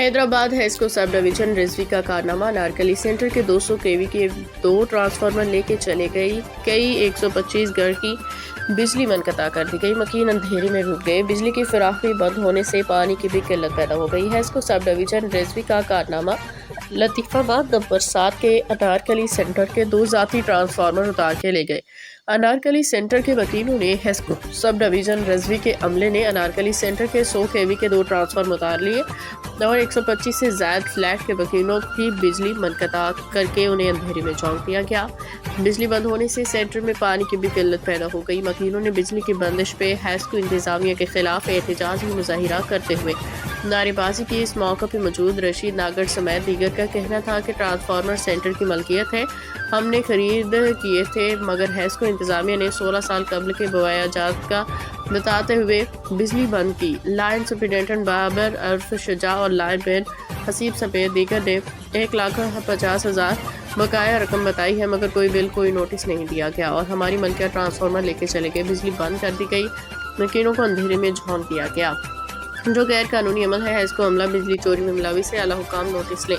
حیدرآباد ہیسکو سب division Rizvi کا کارنامہ۔ Anarkali centre کے 200 kV کے 2 ٹرانسفارمر لے کے چلے گئی کئی 125 گھر کی بجلی منقطع کر دی گئی، مکین اندھیرے میں ڈوب گئے۔ بجلی کی فراہمی بند ہونے سے پانی کی بھی قلت پیدا ہو گئی۔ ہیسکو سب ڈویژن رضوی کا کارنامہ۔ لطیف آباد نمبر 7 کے انارکلی سینٹر کے 2 ذاتی ٹرانسفارمر اتار کے لے گئے۔ انارکلی سینٹر کے وکیلوں نے ہیسکو سب ڈویژن رضوی کے عملے نے انارکلی سینٹر کے 100 kV کے 2 ٹرانسفارمر اتار لیے اور 125 سے زائد فلیٹ کے وکیلوں کی بجلی منقطع کر کے انہیں اندھیرے میں جھونک دیا گیا۔ بجلی بند ہونے سے سینٹر میں پانی کی بھی قلت پیدا ہو گئی۔ وکیلوں نے بجلی کی بندش پہ ہیسکو انتظامیہ کے خلاف احتجاجی مظاہرہ کرتے ہوئے نعرے بازی کی۔ اس موقع پہ موجود رشید ناگر سمیت دیگر کا کہنا تھا کہ ٹرانسفارمر سینٹر کی ملکیت ہے، ہم نے خرید کیے تھے، مگر ہیسکو انتظامیہ نے 16 سال قبل کے بوایا جات کا بتاتے ہوئے بجلی بند کی۔ لائن سپرنٹینڈنٹ بابر عرف شجاع اور لائن مین حسیب سمیت دیگر نے 1,50,000 بقایا رقم بتائی ہے، مگر کوئی بل کوئی نوٹس نہیں دیا گیا اور ہماری ملکیت ٹرانسفارمر لے کے چلے گئے۔ بجلی بند کر دی گئی، مکینوں کو اندھیرے میں جھونک دیا گیا، جو غیر قانونی عمل ہے۔ ہیسکو عملہ بجلی چوری میں ملوث ہے، اعلیٰ حکام نوٹس لیں۔